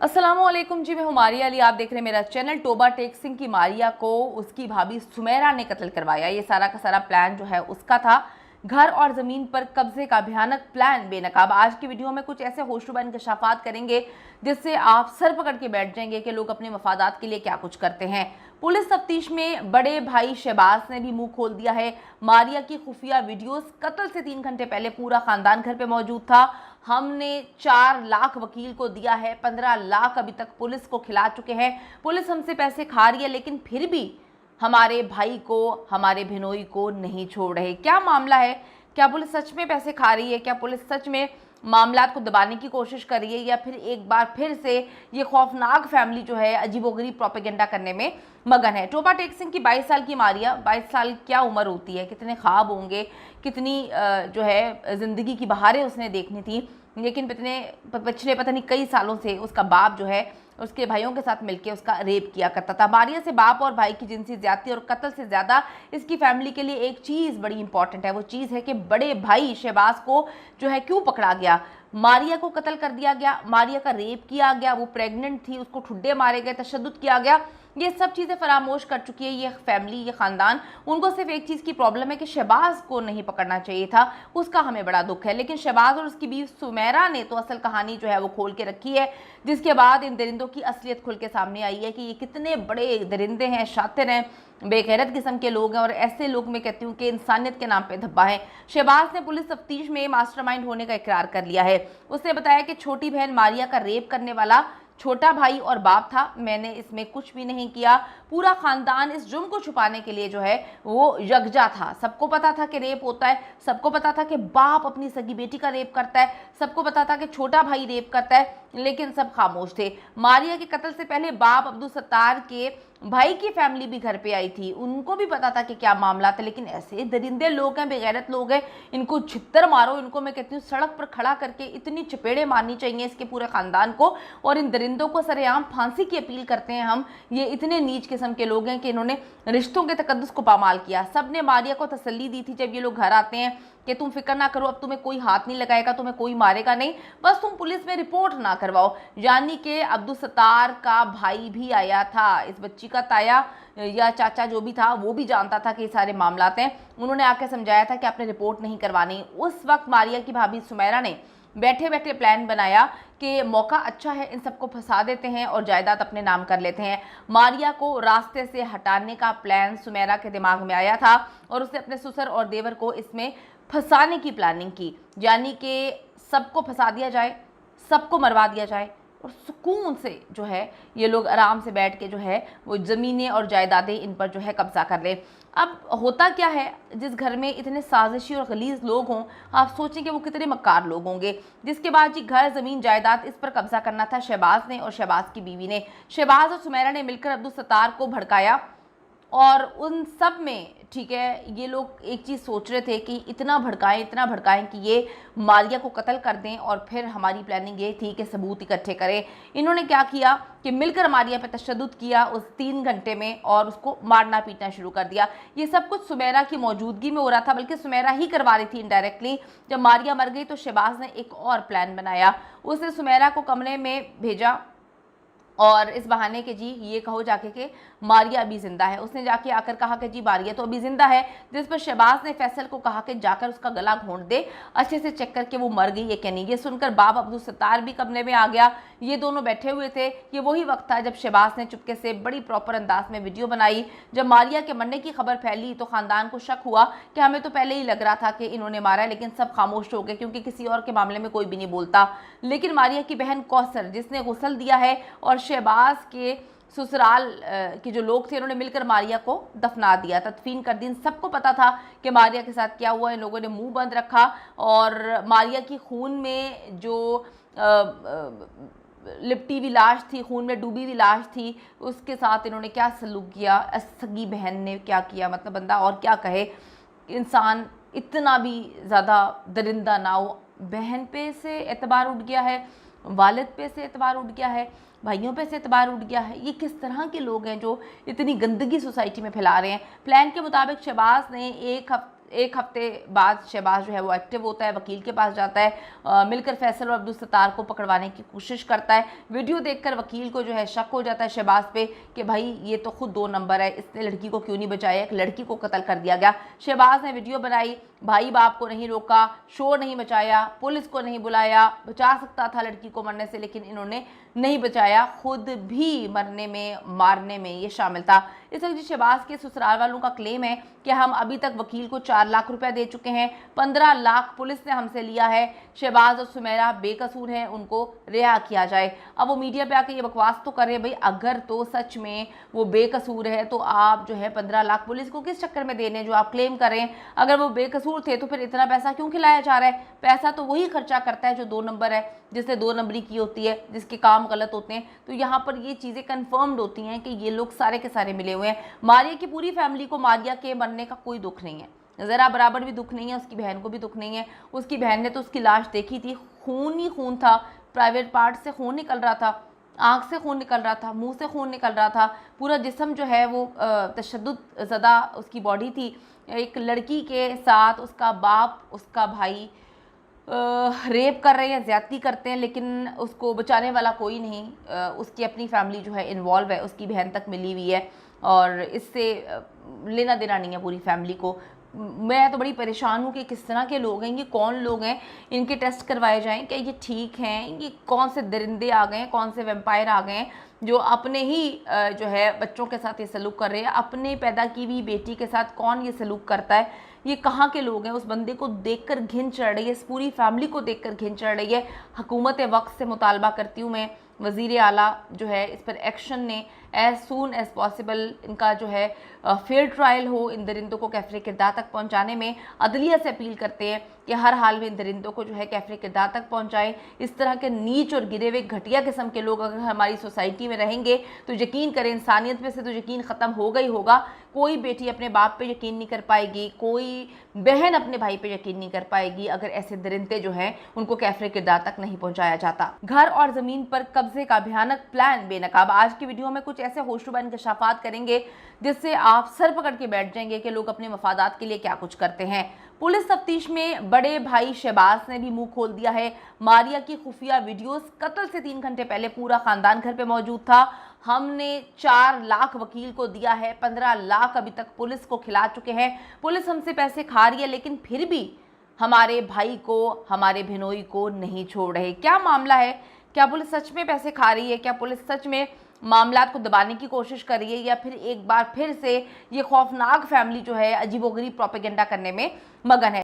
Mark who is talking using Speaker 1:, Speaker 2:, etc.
Speaker 1: अस्सलामुअलैकुम जी, मैं हूं मारिया अली। आप देख रहे हैं मेरा चैनल। टोबा टेक सिंह की मारिया को उसकी भाभी सुमेरा ने कत्ल करवाया। ये सारा का सारा प्लान जो है उसका था। घर और ज़मीन पर कब्जे का भयानक प्लान बेनकाब। आज की वीडियो में कुछ ऐसे होशरुबा इंकशाफात करेंगे जिससे आप सर पकड़ के बैठ जाएंगे कि लोग अपने मफादात के लिए क्या कुछ करते हैं। पुलिस तफ्तीश में बड़े भाई शहबाज ने भी मुंह खोल दिया है। मारिया की खुफिया वीडियोस, कत्ल से 3 घंटे पहले पूरा खानदान घर पे मौजूद था। हमने 4 लाख वकील को दिया है, 15 लाख अभी तक पुलिस को खिला चुके हैं। पुलिस हमसे पैसे खा रही है लेकिन फिर भी हमारे भाई को, हमारे बहनोई को नहीं छोड़ रहे। क्या मामला है? क्या पुलिस सच में पैसे खा रही है? क्या पुलिस सच में मामलात को दबाने की कोशिश कर रही है, या फिर एक बार फिर से ये खौफनाक फैमिली जो है अजीबोगरीब प्रोपेगेंडा करने में मगन है? टोबा टेक सिंह की 22 साल की मारिया, 22 साल क्या उम्र होती है, कितने ख्वाब होंगे, कितनी जो है ज़िंदगी की बहारें उसने देखनी थी। लेकिन पिछले पता नहीं कई सालों से उसका बाप जो है उसके भाइयों के साथ मिलकर उसका रेप किया करता था। मारिया से बाप और भाई की जिनसी ज्यादती और कत्ल से ज़्यादा इसकी फैमिली के लिए एक चीज़ बड़ी इंपॉर्टेंट है। वो चीज़ है कि बड़े भाई शहबाज को जो है क्यों पकड़ा गया, मारिया को कत्ल कर दिया गया, मारिया का रेप किया गया, वो प्रेग्नेंट थी, उसको ठुड्डे मारे गए, तशद्दुद किया गया। ये सब चीज़ें फरामोश कर चुकी है ये फैमिली, ये ख़ानदान। उनको सिर्फ एक चीज़ की प्रॉब्लम है कि शहबाज को नहीं पकड़ना चाहिए था। उसका हमें बड़ा दुख है। लेकिन शहबाज और उसकी बीवी सुमेरा ने तो असल कहानी जो है वो खोल के रखी है, जिसके बाद इन दरिंदों की असलियत खुल के सामने आई है कि ये कितने बड़े दरिंदे हैं, शातिर हैं, बेगैरत किस्म के लोग हैं। और ऐसे लोग मैं कहती हूँ कि इंसानियत के नाम पे धब्बा है। शहबाज ने पुलिस तफ्तीश में मास्टरमाइंड होने का इकरार कर लिया है। उसने बताया कि छोटी बहन मारिया का रेप करने वाला छोटा भाई और बाप था। मैंने इसमें कुछ भी नहीं किया। पूरा खानदान इस जुर्म को छुपाने के लिए जो है वो यकजा था। सबको पता था कि रेप होता है, सबको पता था कि बाप अपनी सगी बेटी का रेप करता है, सबको पता था कि छोटा भाई रेप करता है, लेकिन सब खामोश थे। मारिया के कत्ल से पहले बाप अब्दुल सत्तार के भाई की फैमिली भी घर पे आई थी। उनको भी पता था कि क्या मामला था। लेकिन ऐसे दरिंदे लोग हैं, बेगैरत लोग हैं, इनको छित्तर मारो। इनको मैं कहती हूँ सड़क पर खड़ा करके इतनी चपेड़े मारनी चाहिए इसके पूरे खानदान को। और इन दरिंदों को सरेआम फांसी की अपील करते हैं हम। ये इतने नीच किस्म के लोग हैं कि इन्होंने रिश्तों के तकद्दुस को पामाल किया। सब ने मारिया को तसल्ली दी थी जब ये लोग घर आते हैं कि तुम फिक्र ना करो, अब तुम्हें कोई हाथ नहीं लगाएगा, तुम्हें कोई मारेगा नहीं, बस तुम पुलिस में रिपोर्ट ना करवाओ। यानी कि अब्दुल सत्तार का भाई भी आया था, इस बच्ची का ताया या चाचा जो भी था वो भी जानता था कि ये सारे मामलात हैं। उन्होंने आके समझाया था कि आपने रिपोर्ट नहीं करवानी। उस वक्त मारिया की भाभी सुमेरा ने बैठे बैठे प्लान बनाया कि मौका अच्छा है, इन सबको फंसा देते हैं और जायदाद अपने नाम कर लेते हैं। मारिया को रास्ते से हटाने का प्लान सुमेरा के दिमाग में आया था और उसने अपने ससुर और देवर को इसमें फंसाने की प्लानिंग की। यानी कि सबको फंसा दिया जाए, सबको मरवा दिया जाए और सुकून से जो है ये लोग आराम से बैठ के जो है वो ज़मीनें और जायदादें इन पर जो है कब्जा कर ले। अब होता क्या है, जिस घर में इतने साजिशी और गलीज लोग हों, आप सोचें कि वो कितने मक्कार लोग होंगे। जिसके बाद जी घर, ज़मीन, जायदाद, इस पर कब्जा करना था शहबाज ने और शहबाज की बीवी ने। शहबाज और सुमेरा ने मिलकर अब्दुल सत्तार को भड़काया और उन सब में, ठीक है, ये लोग एक चीज़ सोच रहे थे कि इतना भड़काएं कि ये मारिया को कत्ल कर दें। और फिर हमारी प्लानिंग ये थी कि सबूत इकट्ठे करें। इन्होंने क्या किया कि मिलकर मारिया पे तशद्दुद किया उस 3 घंटे में और उसको मारना पीटना शुरू कर दिया। ये सब कुछ सुमेरा की मौजूदगी में हो रहा था, बल्कि सुमेरा ही करवा रही थी इनडायरेक्टली। जब मारिया मर गई तो शहबाज ने एक और प्लान बनाया। उसने सुमेरा को कमरे में भेजा और इस बहाने के जी ये कहो जाके कि मारिया अभी जिंदा है। उसने जाके आकर कहा कि जी मारिया तो अभी जिंदा है, जिस पर शहबाज ने फैसल को कहा कि जाकर उसका गला घोंट दे, अच्छे से चेक करके वो मर गई है कि नहीं। ये सुनकर बाप अब्दुल सत्तार भी कमरे में आ गया। ये दोनों बैठे हुए थे। ये वही वक्त था जब शहबाज ने चुपके से बड़ी प्रॉपर अंदाज में वीडियो बनाई। जब मारिया के मरने की खबर फैली तो ख़ानदान को शक हुआ कि हमें तो पहले ही लग रहा था कि इन्होंने मारा है, लेकिन सब खामोश हो गए क्योंकि किसी और के मामले में कोई भी नहीं बोलता। लेकिन मारिया की बहन कौसर, जिसने गुस्ल दिया है, और शहबाज के ससुराल के जो लोग थे, उन्होंने मिलकर मारिया को दफना दिया, तदफीन कर दी। सबको पता था कि मारिया के साथ क्या हुआ। इन लोगों ने मुंह बंद रखा और मारिया की खून में जो लिपटी हुई लाश थी, खून में डूबी हुई लाश थी, उसके साथ इन्होंने क्या सलूक किया, सगी बहन ने क्या किया। मतलब बंदा और क्या कहे, इंसान इतना भी ज़्यादा दरिंदा ना हो। बहन पे से एतबार उठ गया है, वालिद पे से एतबार उठ गया है, भाइयों पे से एतबार उठ गया है। ये किस तरह के लोग हैं जो इतनी गंदगी सोसाइटी में फैला रहे हैं। प्लान के मुताबिक शहबाज ने एक हफ्ते बाद शहबाज जो है वो एक्टिव होता है, वकील के पास जाता है, मिलकर फैसल और अब्दुल सत्तार को पकड़वाने की कोशिश करता है। वीडियो देखकर वकील को जो है शक हो जाता है शहबाज पे कि भाई ये तो खुद 2 नंबर है, इसने लड़की को क्यों नहीं बचाया, एक लड़की को कत्ल कर दिया गया। शहबाज ने वीडियो बनाई, भाई बाप को नहीं रोका, शोर नहीं मचाया, पुलिस को नहीं बुलाया, बचा सकता था लड़की को मरने से लेकिन इन्होंने नहीं बचाया, खुद भी मरने में मारने में ये शामिल था। इस वक्त शहबाज के ससुराल वालों का क्लेम है कि हम अभी तक वकील को 4 लाख रुपए दे चुके हैं, 15 लाख पुलिस ने हमसे लिया है, शहबाज और सुमेरा बेकसूर हैं, उनको रिहा किया जाए। अब वो मीडिया पे आके ये बकवास तो कर रहे हैं, भाई अगर तो सच में वो बेकसूर है तो आप जो है 15 लाख पुलिस को किस चक्कर में देने जो आप क्लेम कर रहे हैं। अगर वो बेकसूर थे तो फिर इतना पैसा क्यों खिलाया जा रहा है? पैसा तो वही खर्चा करता है जो 2 नंबर है, जिसने 2 नंबरी की होती है, जिसके काम गलत होते हैं। तो यहाँ पर ये चीज़ें कन्फर्म्ड होती हैं कि ये लोग सारे के सारे मिले हुए हैं। मारिया की पूरी फैमिली को मारिया के मरने का कोई दुख नहीं है, ज़रा बराबर भी दुख नहीं है, उसकी बहन को भी दुख नहीं है। उसकी बहन ने तो उसकी लाश देखी थी, खून ही खून था, प्राइवेट पार्ट से खून निकल रहा था, आँख से खून निकल रहा था, मुंह से खून निकल रहा था, पूरा जिस्म जो है वो तशद्दुद ज़दा उसकी बॉडी थी। एक लड़की के साथ उसका बाप उसका भाई रेप कर रहे हैं, ज़्यादती करते हैं, लेकिन उसको बचाने वाला कोई नहीं। उसकी अपनी फैमिली जो है इन्वॉल्व है, उसकी बहन तक मिली हुई है और इससे लेना देना नहीं है पूरी फैमिली को। मैं तो बड़ी परेशान हूँ कि किस तरह के लोग हैं, ये कौन लोग हैं, इनके टेस्ट करवाए जाएं, क्या ये ठीक हैं, ये कौन से दरिंदे आ गए हैं, कौन से वैम्पायर आ गए हैं जो अपने ही जो है बच्चों के साथ ये सलूक कर रहे हैं। अपने पैदा की हुई बेटी के साथ कौन ये सलूक करता है? ये कहाँ के लोग हैं? उस बंदे को देखकर घिन चढ़ रही है, इस पूरी फैमिली को देखकर घिन चढ़ रही है। हुकूमत वक्त से मुतालबा करती हूँ मैं, वज़ीर आला जो है इस पर एक्शन ने एज सून एज़ पॉसिबल इनका जो है फेयर ट्रायल हो, इन दरिंदों को कैफरे किरदार तक पहुँचाने में अदलिया से अपील करते हैं कि हर हाल में इन दरिंदों को जो है कैफरे किरदार तक पहुँचाएं। इस तरह के नीच और गिरे हुए घटिया किस्म के लोग अगर हमारी सोसाइटी में रहेंगे तो यकीन करें इंसानियत में से तो यकीन ख़त्म हो गई होगा। कोई बेटी अपने बाप पे यकीन नहीं कर पाएगी, कोई बहन अपने भाई पे यकीन नहीं कर पाएगी अगर ऐसे दरिंदे जो हैं उनको कैफरे किरदार तक नहीं पहुँचाया जाता। घर और ज़मीन पर कब्जे का भयानक प्लान बेनकाब। आज की वीडियो में कुछ ऐसे होशरुबा इंकशाफात करेंगे जिससे आप सर पकड़ के बैठ जाएंगे कि लोग अपने मफादात के लिए क्या कुछ करते हैं। पुलिस तफ्तीश में बड़े भाई शहबाज ने भी मुंह खोल दिया है। मारिया की खुफिया वीडियोस, कत्ल से 3 घंटे पहले पूरा खानदान घर पे मौजूद था, हमने 4 लाख वकील को दिया है, 15 लाख अभी तक पुलिस को खिला चुके हैं, पुलिस हमसे पैसे खा रही है लेकिन फिर भी हमारे भाई को, हमारे भिनोई को नहीं छोड़ रहे। क्या मामला है? क्या पुलिस सच में पैसे खा रही है? क्या पुलिस सच में मामलात को दबाने की कोशिश कर रही है या फिर एक बार फिर से ये खौफनाक फैमिली जो है अजीबोगरीब प्रोपेगेंडा करने में मगन है?